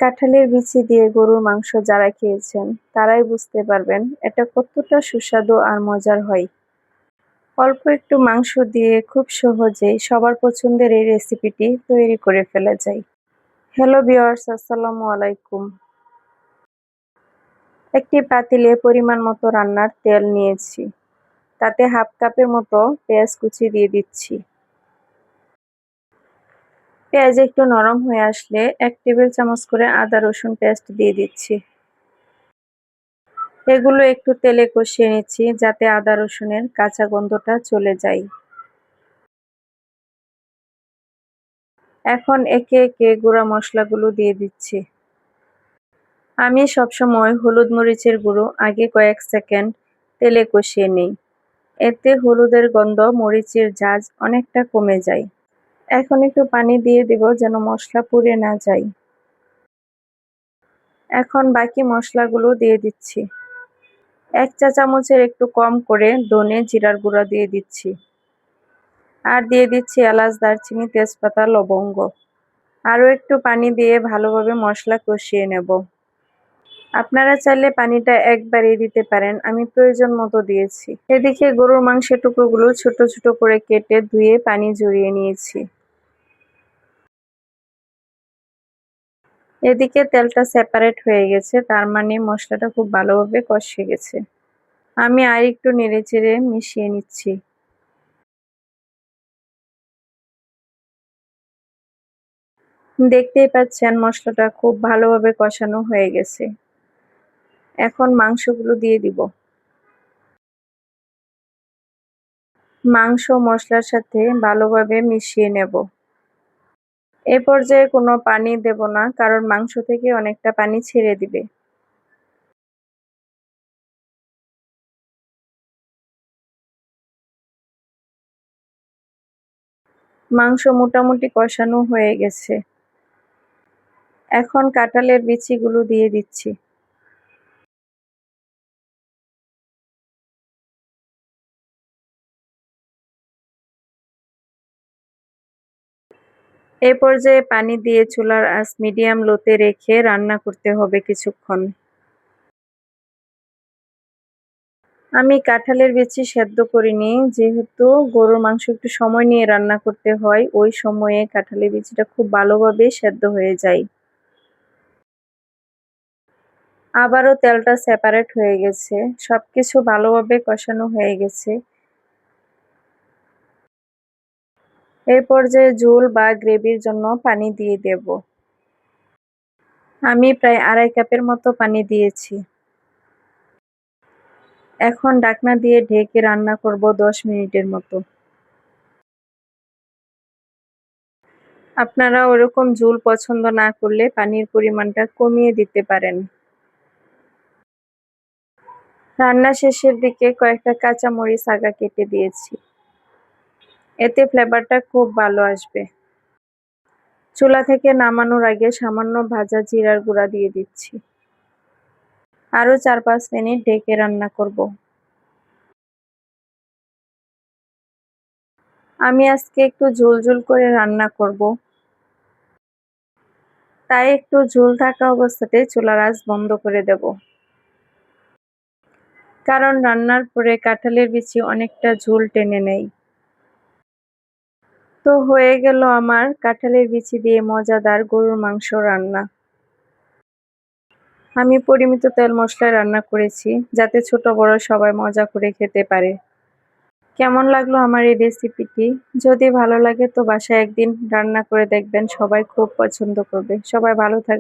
কাঁঠালের বিচি দিয়ে গরুর মাংস যারা খেয়েছেন তারাই বুঝতে পারবেন এটা কতটা সুস্বাদু আর মজার হয়। অল্প একটু মাংস দিয়ে খুব সহজেই সবার পছন্দের এই রেসিপিটি তৈরি করে ফেলা যায়। হ্যালো ভিউয়ার্স, আসসালামু আলাইকুম। একটি পাতিলে পরিমাণ মতো রান্নার তেল নিয়েছি, তাতে হাফ কাপের মতো পেঁয়াজ কুচি দিয়ে দিচ্ছি। পেঁয়াজ একটু নরম হয়ে আসলে 1 টেবিল চামচ করে আদা রসুন পেস্ট দিয়ে দিচ্ছি। এগুলো একটু তেলে কষিয়ে নিচ্ছি যাতে আদা রসুনের কাঁচা গন্ধটা চলে যায়। এখন একে একে গুঁড়া মশলাগুলো দিয়ে দিচ্ছি। আমি সবসময় হলুদ মরিচের গুঁড়ো আগে কয়েক সেকেন্ড তেলে কষিয়ে নিই, এতে হলুদের গন্ধ মরিচের ঝাঁজ অনেকটা কমে যায়। এখন একটু পানি দিয়ে দেব যেন মশলা পুড়ে না যায়। এখন বাকি মশলাগুলো দিয়ে দিচ্ছি। 1 চা চামচের একটু কম করে ধনে জিরার গুঁড়া দিয়ে দিচ্ছি, আর দিয়ে দিচ্ছি এলাচ, দারচিনি, তেজপাতা, লবঙ্গ। আরও একটু পানি দিয়ে ভালোভাবে মশলা কষিয়ে নেব। আপনারা চাইলে পানিটা একবারেই দিতে পারেন, আমি প্রয়োজন মতো দিয়েছি। এদিকে গরুর মাংসের টুকরোগুলো ছোট ছোট করে কেটে ধুয়ে পানি ঝরিয়ে নিয়েছি। এদিকে তেলটা সেপারেট হয়ে গেছে, তার মানে মশলাটা খুব ভালোভাবে কষে গেছে। আমি আর একটু নেড়েচেড়ে মিশিয়ে নিচ্ছি। দেখতেই পাচ্ছেন মশলাটা খুব ভালোভাবে কষানো হয়ে গেছে। এখন মাংসগুলো দিয়ে দিব। মাংস মশলার সাথে ভালোভাবে মিশিয়ে নেব। এ পর্যায়ে কোনো পানি দেব না, কারণ মাংস থেকে অনেকটা পানি ছেড়ে দিবে। মাংস মোটামুটি কষানো হয়ে গেছে। এখন কাঁঠালের বিচিগুলো দিয়ে দিচ্ছি। এ পর্যায়ে পানি দিয়ে চুলার আঁচ মিডিয়াম লোতে রেখে রান্না করতে হবে কিছুক্ষণ। আমি কাঁঠালের বিচি সেদ্ধ করিনি, যেহেতু গরুর মাংস একটু সময় নিয়ে রান্না করতে হয়, ওই সময়ে কাঁঠালের বিচিটা খুব ভালোভাবে সেদ্ধ হয়ে যায়। আবারও তেলটা সেপারেট হয়ে গেছে, সবকিছু ভালোভাবে কষানো হয়ে গেছে। এই পর্যায়ে ঝোল বা গ্রেভির জন্য পানি দিয়ে দেব। আমি প্রায় 2.5 কাপের মতো পানি দিয়েছি। এখন ঢাকনা দিয়ে ঢেকে রান্না করব 10 মিনিটের মতো। আপনারা ওরকম ঝোল পছন্দ না করলে পানির পরিমাণটা কমিয়ে দিতে পারেন। রান্না শেষের দিকে কয়েকটা কাঁচা মরিচ আগা কেটে দিয়েছি, এতে ফ্লেভারটা খুব ভালো আসবে। চুলা থেকে নামানোর আগে সামান্য ভাজা জিরার গুঁড়া দিয়ে দিচ্ছি। আরও 4-5 মিনিট ঢেকে রান্না করব। আমি আজকে একটু ঝোল ঝোল করে রান্না করব, তাই একটু ঝোল থাকা অবস্থাতে চুলার আঁচ বন্ধ করে দেব, কারণ রান্নার পরে কাঁঠালের বিচি অনেকটা ঝোল টেনে নেয়। তো হয়ে গেল আমার কাঁঠালের বিচি দিয়ে মজাদার গরুর মাংস রান্না। আমি পরিমিত তেল মশলায় রান্না করেছি, যাতে ছোট বড় সবাই মজা করে খেতে পারে। কেমন লাগলো আমার এই রেসিপিটি? যদি ভালো লাগে তো বাসায় একদিন রান্না করে দেখবেন, সবাই খুব পছন্দ করবে। সবাই ভালো থাকবে।